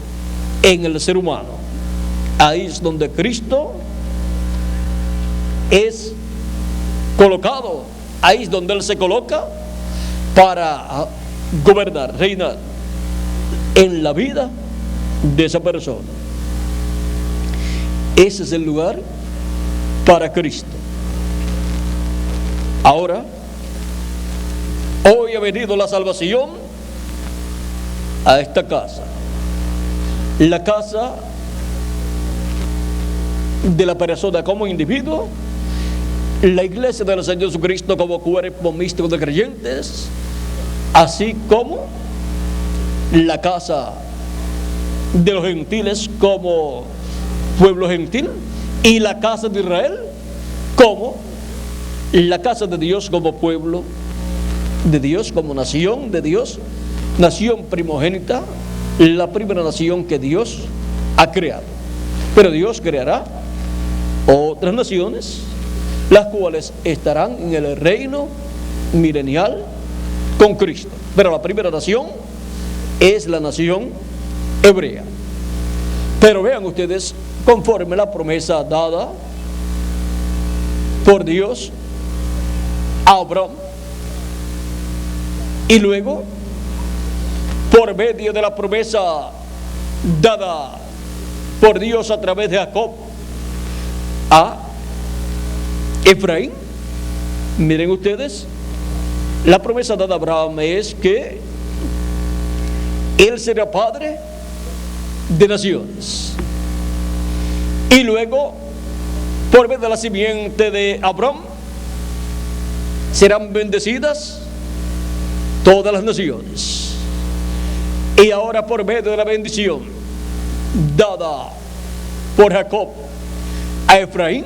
en el ser humano. Ahí es donde Cristo es colocado, ahí es donde Él se coloca para gobernar, reinar en la vida de esa persona. Ese es el lugar para Cristo. Ahora, hoy ha venido la salvación a esta casa, la casa de la persona como individuo, la iglesia del Señor Jesucristo como cuerpo místico de creyentes, así como la casa de los gentiles como pueblo gentil, y la casa de Israel como la casa de Dios, como pueblo de Dios, como nación de Dios, nación primogénita, la primera nación que Dios ha creado. Pero Dios creará otras naciones, las cuales estarán en el reino milenial con Cristo. Pero la primera nación es la nación hebrea. Pero vean ustedes, conforme la promesa dada por Dios a Abraham, y luego por medio de la promesa dada por Dios a través de Jacob a Efraín. Miren ustedes, la promesa dada a Abraham es que él será padre de naciones, y luego por medio de la simiente de Abraham serán bendecidas todas las naciones. Y ahora, por medio de la bendición dada por Jacob a Efraín,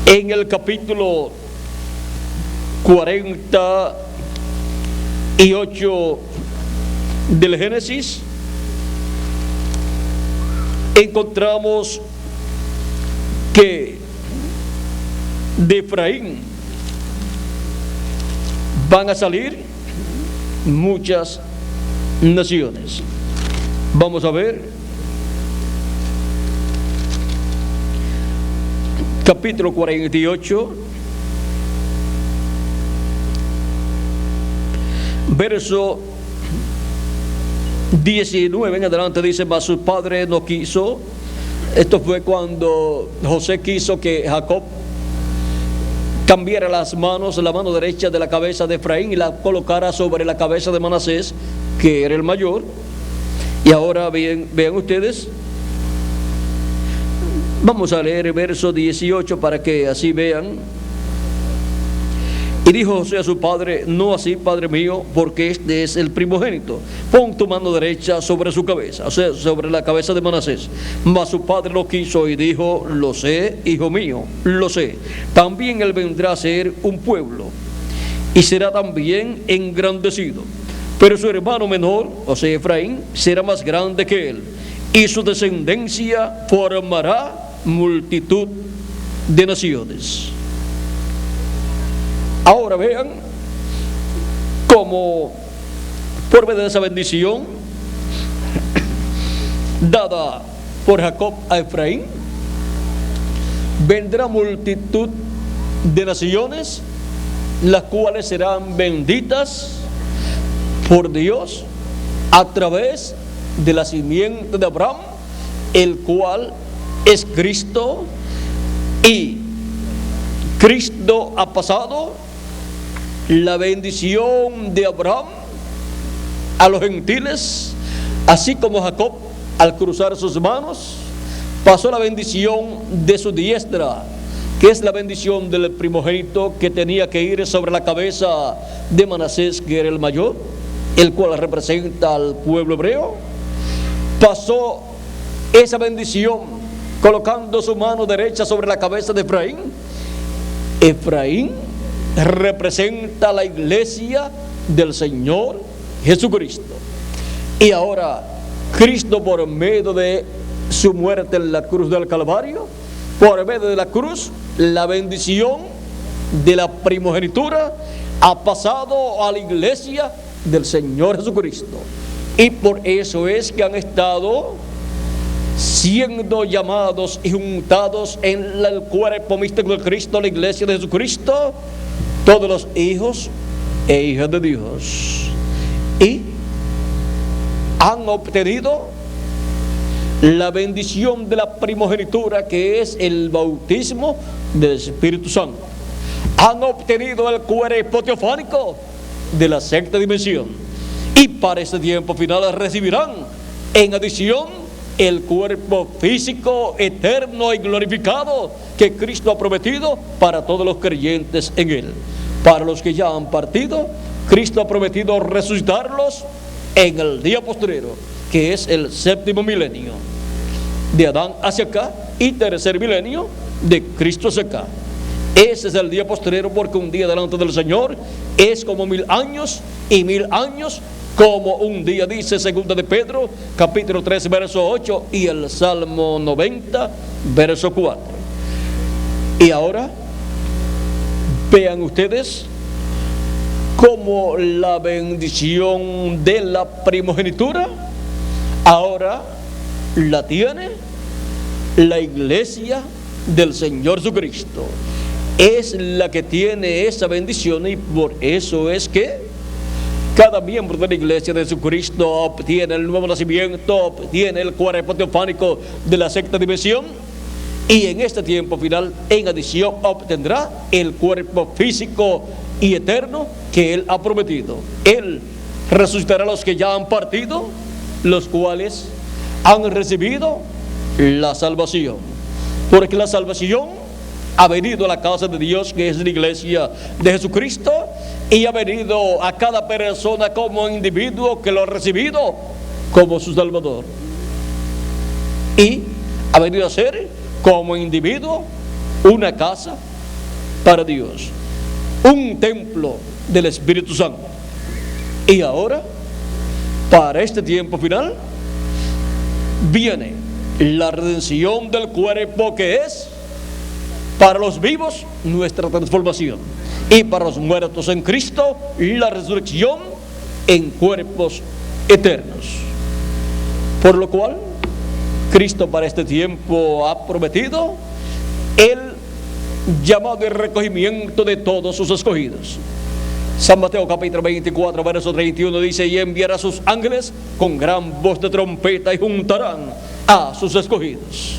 en el capítulo 48 del Génesis, encontramos que de Efraín van a salir muchas naciones. Vamos a ver capítulo 48, Verso 19 en adelante dice: mas su padre no quiso. Esto fue cuando José quiso que Jacob cambiara la mano derecha de la cabeza de Efraín y la colocara sobre la cabeza de Manasés, que era el mayor. Y ahora vean ustedes, vamos a leer el verso 18 para que así vean. Y dijo José a su padre: no así, padre mío, porque este es el primogénito. Pon tu mano derecha sobre su cabeza, o sea, sobre la cabeza de Manasés. Mas su padre lo quiso y dijo: lo sé, hijo mío, lo sé. También él vendrá a ser un pueblo y será también engrandecido. Pero su hermano menor, o sea, Efraín, será más grande que él, y su descendencia formará multitud de naciones. Ahora vean cómo por medio de esa bendición dada por Jacob a Efraín, vendrá multitud de naciones, las cuales serán benditas por Dios a través de la simiente de Abraham, el cual es Cristo. Y Cristo ha pasado la bendición de Abraham a los gentiles, así como Jacob, al cruzar sus manos, pasó la bendición de su diestra, que es la bendición del primogénito, que tenía que ir sobre la cabeza de Manasés, que era el mayor, el cual representa al pueblo hebreo. Pasó esa bendición colocando su mano derecha sobre la cabeza de Efraín. Efraín representa la iglesia del Señor Jesucristo. Y ahora Cristo, por medio de su muerte en la cruz del Calvario, por medio de la cruz, la bendición de la primogenitura ha pasado a la iglesia del Señor Jesucristo. Y por eso es que han estado siendo llamados y juntados en el cuerpo místico de Cristo, la iglesia de Jesucristo, todos los hijos e hijas de Dios. Y han obtenido la bendición de la primogenitura, que es el bautismo del Espíritu Santo. Han obtenido el cuerpo teofánico de la sexta dimensión. Y para este tiempo final recibirán en adición el cuerpo físico eterno y glorificado que Cristo ha prometido para todos los creyentes en Él. Para los que ya han partido, Cristo ha prometido resucitarlos en el día postrero, que es el séptimo milenio, de Adán hacia acá, y tercer milenio de Cristo hacia acá. Ese es el día postrero, porque un día delante del Señor es como 1000 años, y 1000 años como un día, dice segunda de Pedro, capítulo 13, verso 8, y el Salmo 90, verso 4. Y ahora vean ustedes cómo la bendición de la primogenitura ahora la tiene la iglesia del Señor Jesucristo. Es la que tiene esa bendición, y por eso es que cada miembro de la iglesia de Jesucristo obtiene el nuevo nacimiento, obtiene el cuerpo teofánico de la sexta dimensión, y en este tiempo final, en adición, obtendrá el cuerpo físico y eterno que Él ha prometido. Él resucitará a los que ya han partido, los cuales han recibido la salvación, porque la salvación ha venido a la casa de Dios, que es la iglesia de Jesucristo, y ha venido a cada persona como individuo que lo ha recibido como su Salvador, y ha venido a ser como individuo una casa para Dios, un templo del Espíritu Santo. Y ahora, para este tiempo final, viene la redención del cuerpo, que es para los vivos nuestra transformación, y para los muertos en Cristo la resurrección en cuerpos eternos. Por lo cual Cristo para este tiempo ha prometido el llamado y recogimiento de todos sus escogidos. San Mateo capítulo 24, verso 31 dice: y enviará a sus ángeles con gran voz de trompeta y juntarán a sus escogidos.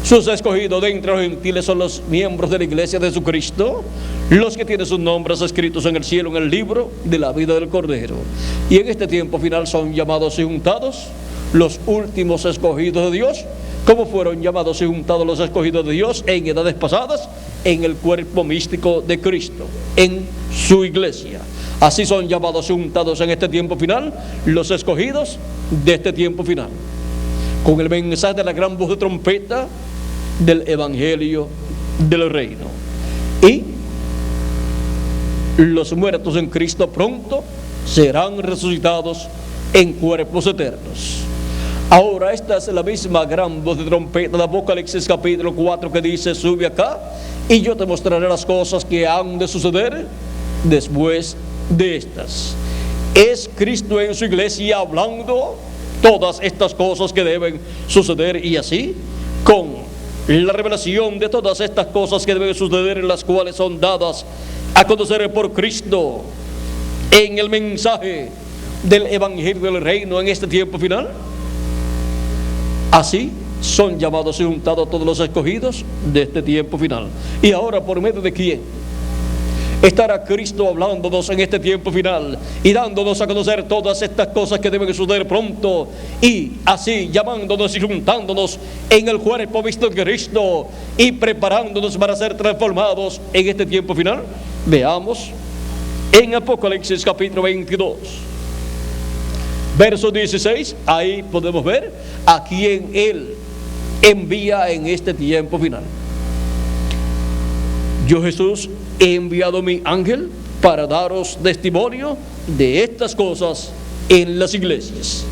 Sus escogidos de entre los gentiles son los miembros de la iglesia de Jesucristo, los que tienen sus nombres escritos en el cielo, en el libro de la vida del Cordero. Y en este tiempo final son llamados y juntados los últimos escogidos de Dios, como fueron llamados y juntados los escogidos de Dios en edades pasadas, en el cuerpo místico de Cristo, en su iglesia. Así son llamados y juntados en este tiempo final los escogidos de este tiempo final, con el mensaje de la gran voz de trompeta del evangelio del reino. Y los muertos en Cristo pronto serán resucitados en cuerpos eternos. Ahora esta es la misma gran voz de trompeta de Apocalipsis capítulo 4 que dice: sube acá y yo te mostraré las cosas que han de suceder después de estas. Es Cristo en su iglesia hablando todas estas cosas que deben suceder, y así con la revelación de todas estas cosas que deben suceder, las cuales son dadas a conocer por Cristo en el mensaje del evangelio del reino en este tiempo final. Así son llamados y juntados todos los escogidos de este tiempo final. Y ahora, ¿por medio de quién estará Cristo hablándonos en este tiempo final y dándonos a conocer todas estas cosas que deben suceder pronto, y así llamándonos y juntándonos en el cuerpo visto de Cristo y preparándonos para ser transformados en este tiempo final? Veamos en Apocalipsis capítulo 22, verso 16. Ahí podemos ver a quién Él envía en este tiempo final. Yo, Jesús, he enviado mi ángel para daros testimonio de estas cosas en las iglesias.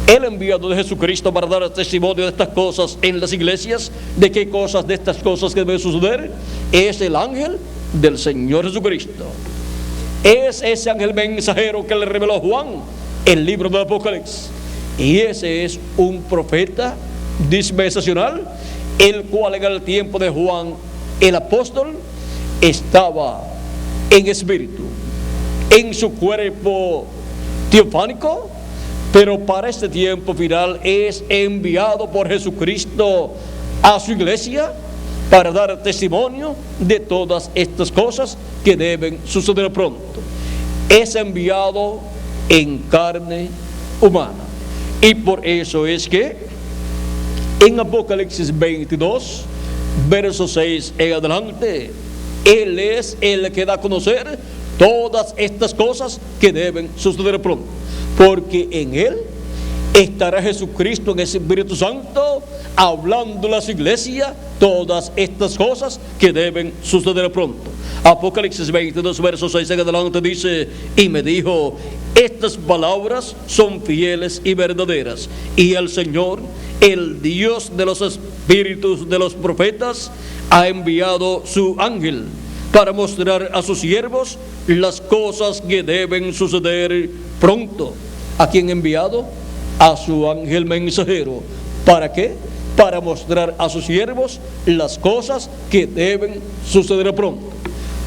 El enviado de Jesucristo para dar testimonio de estas cosas en las iglesias. ¿De qué cosas? De estas cosas que deben suceder. Es el ángel del Señor Jesucristo. Es ese ángel mensajero que le reveló Juan el libro del Apocalipsis. Y ese es un profeta dispensacional, el cual en el tiempo de Juan el apóstol estaba en espíritu, en su cuerpo teofánico, pero para este tiempo final es enviado por Jesucristo a su iglesia para dar testimonio de todas estas cosas que deben suceder pronto. Es enviado en carne humana, y por eso es que en Apocalipsis 22, verso 6 en adelante, Él es el que da a conocer todas estas cosas que deben suceder pronto, porque en Él estará Jesucristo en ese Espíritu Santo hablando a su iglesia todas estas cosas que deben suceder pronto. Apocalipsis 22, verso 6 en adelante dice: y me dijo, estas palabras son fieles y verdaderas, y el Señor, el Dios de los espíritus de los profetas, ha enviado su ángel para mostrar a sus siervos las cosas que deben suceder pronto. ¿A quién ha enviado? A su ángel mensajero. ¿Para qué? Para mostrar a sus siervos las cosas que deben suceder pronto.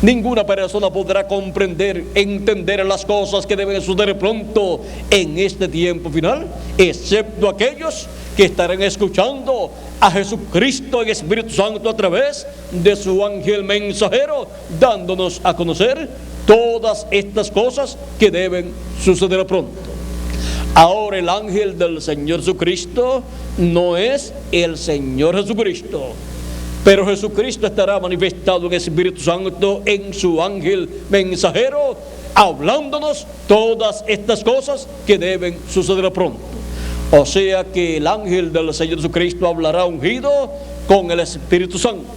Ninguna persona podrá comprender, entender las cosas que deben suceder pronto en este tiempo final, excepto aquellos que estarán escuchando a Jesucristo en Espíritu Santo a través de su ángel mensajero, dándonos a conocer todas estas cosas que deben suceder pronto. Ahora el ángel del Señor Jesucristo no es el Señor Jesucristo, pero Jesucristo estará manifestado en Espíritu Santo en su ángel mensajero, hablándonos todas estas cosas que deben suceder pronto. O sea que el ángel del Señor Jesucristo hablará ungido con el Espíritu Santo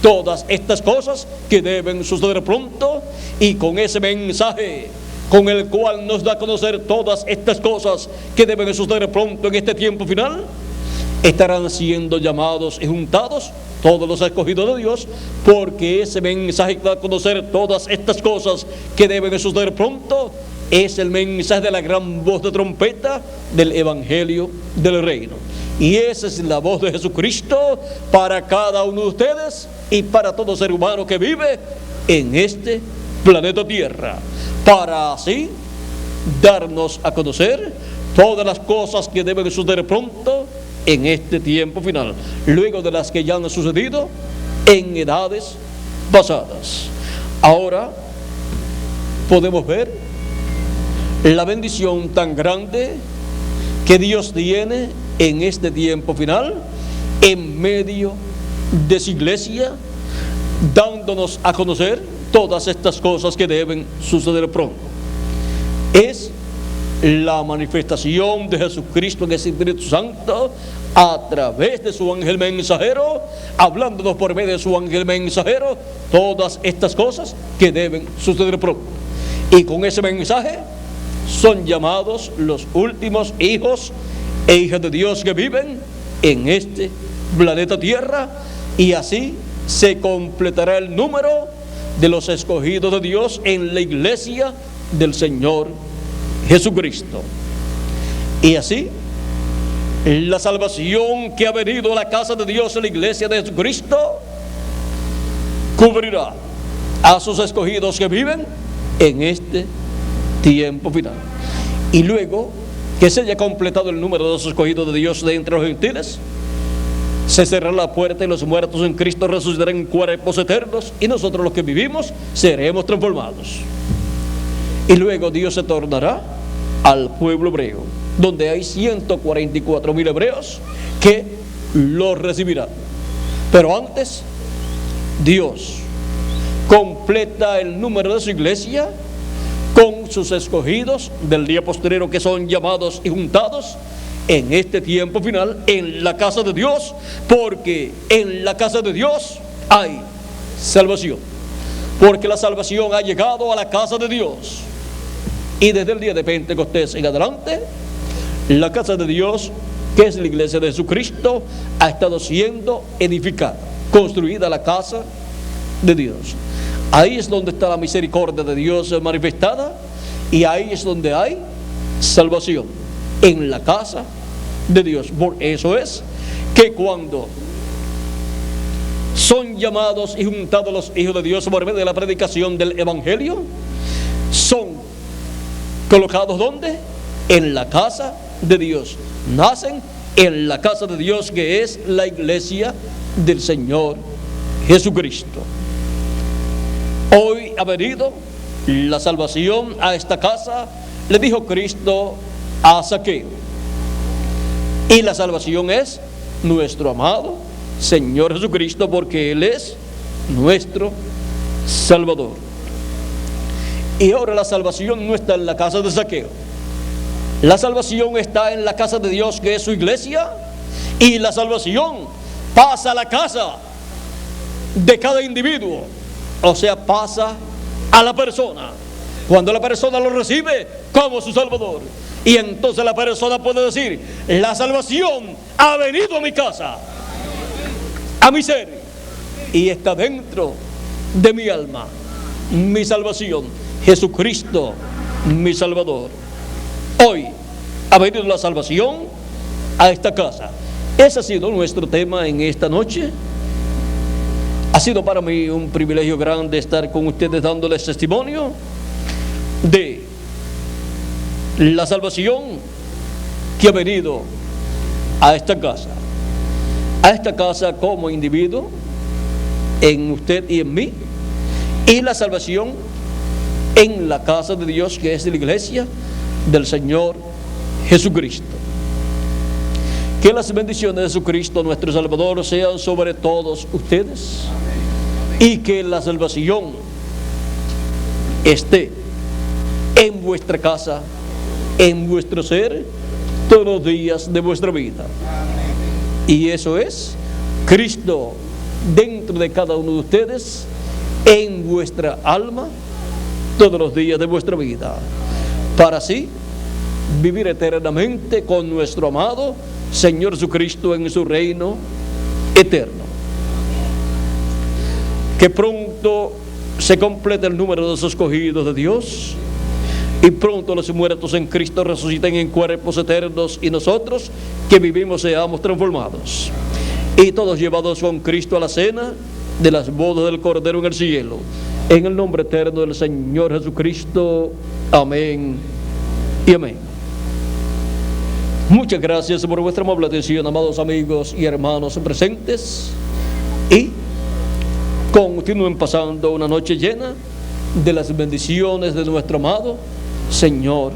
todas estas cosas que deben suceder pronto, y con ese mensaje con el cual nos da a conocer todas estas cosas que deben suceder pronto en este tiempo final, estarán siendo llamados y juntados todos los escogidos de Dios, porque ese mensaje que da a conocer todas estas cosas que deben suceder pronto es el mensaje de la gran voz de trompeta del evangelio del reino. Y esa es la voz de Jesucristo para cada uno de ustedes y para todo ser humano que vive en este planeta Tierra. para así darnos a conocer todas las cosas que deben suceder pronto en este tiempo final, luego de las que ya han sucedido en edades pasadas. Ahora podemos ver la bendición tan grande que Dios tiene en este tiempo final, en medio de su iglesia, dándonos a conocer todas estas cosas que deben suceder pronto. Es la manifestación de Jesucristo en el Espíritu Santo a través de su ángel mensajero, hablándonos por medio de su ángel mensajero todas estas cosas que deben suceder pronto. Y con ese mensaje son llamados los últimos hijos e hijas de Dios que viven en este planeta Tierra, y así se completará el número de los escogidos de Dios en la iglesia del Señor Jesucristo. Y así la salvación que ha venido a la casa de Dios en la iglesia de Jesucristo cubrirá a sus escogidos que viven en este tiempo final. Y luego que se haya completado el número de los escogidos de Dios de entre los gentiles, se cerrará la puerta y los muertos en Cristo resucitarán en cuerpos eternos, y nosotros los que vivimos seremos transformados. Y luego Dios se tornará al pueblo hebreo, donde hay 144,000 hebreos que lo recibirán. Pero antes, Dios completa el número de su iglesia con sus escogidos del día postrero, que son llamados y juntados en este tiempo final en la casa de Dios, porque en la casa de Dios hay salvación, porque la salvación ha llegado a la casa de Dios. Y desde el día de Pentecostés en adelante, la casa de Dios, que es la iglesia de Jesucristo, ha estado siendo edificada, construida la casa de Dios. Ahí es donde está la misericordia de Dios manifestada, y ahí es donde hay salvación, en la casa de Dios. Por eso es que cuando son llamados y juntados los hijos de Dios por medio de la predicación del Evangelio, son colocados ¿dónde? En la casa de Dios. Nacen en la casa de Dios, que es la iglesia del Señor Jesucristo. Hoy ha venido la salvación a esta casa, le dijo Cristo a Zaqueo. Y la salvación es nuestro amado Señor Jesucristo, porque Él es nuestro Salvador. Y ahora la salvación no está en la casa de Zaqueo. La salvación está en la casa de Dios, que es su iglesia, y la salvación pasa a la casa de cada individuo, o sea, pasa a la persona. Cuando la persona lo recibe como su Salvador, y entonces la persona puede decir: la salvación ha venido a mi casa, a mi ser, y está dentro de mi alma, mi salvación, Jesucristo, mi Salvador. Hoy ha venido la salvación a esta casa. Ese ha sido nuestro tema en esta noche. Ha sido para mí un privilegio grande estar con ustedes dándoles testimonio de la salvación que ha venido a esta casa como individuo, en usted y en mí, y la salvación en la casa de Dios, que es la iglesia del Señor Jesucristo. Que las bendiciones de Jesucristo nuestro Salvador sean sobre todos ustedes, y que la salvación esté en vuestra casa, en vuestro ser, todos los días de vuestra vida. Y eso es Cristo dentro de cada uno de ustedes, en vuestra alma, todos los días de vuestra vida, para así vivir eternamente con nuestro amado Señor Jesucristo en su reino eterno. Que pronto se complete el número de los escogidos de Dios, y pronto los muertos en Cristo resuciten en cuerpos eternos, y nosotros que vivimos seamos transformados, y todos llevados con Cristo a la cena de las bodas del Cordero en el cielo. En el nombre eterno del Señor Jesucristo. Amén y amén. Muchas gracias por vuestra amable atención, amados amigos y hermanos presentes. Y continúen pasando una noche llena de las bendiciones de nuestro amado Señor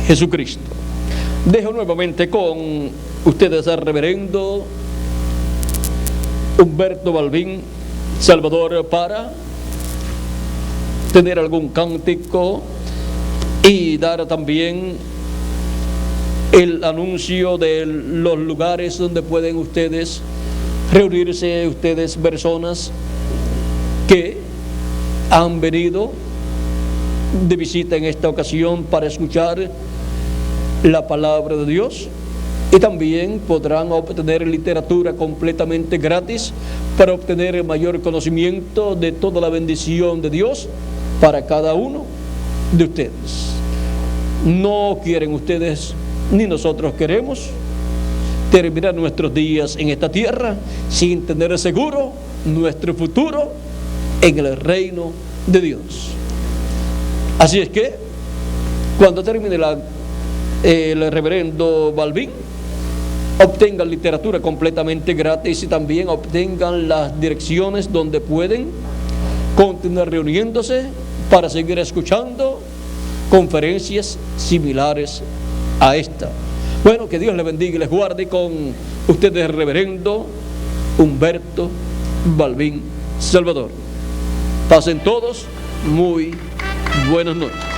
Jesucristo. Dejo nuevamente con ustedes al reverendo Humberto Balbín Salvador para tener algún cántico y dar también el anuncio de los lugares donde pueden ustedes reunirse, ustedes personas que han venido de visita en esta ocasión para escuchar la palabra de Dios, y también podrán obtener literatura completamente gratis para obtener mayor conocimiento de toda la bendición de Dios para cada uno de ustedes. No quieren ustedes, ni nosotros queremos, terminar nuestros días en esta tierra sin tener seguro nuestro futuro en el reino de Dios. Así es que, cuando termine el reverendo Balbín, obtengan literatura completamente gratis y también obtengan las direcciones donde pueden continuar reuniéndose para seguir escuchando conferencias similares a esta. Bueno, que Dios les bendiga y les guarde. Con ustedes el reverendo Humberto Balbín Salvador. Pasen todos muy buenas noches.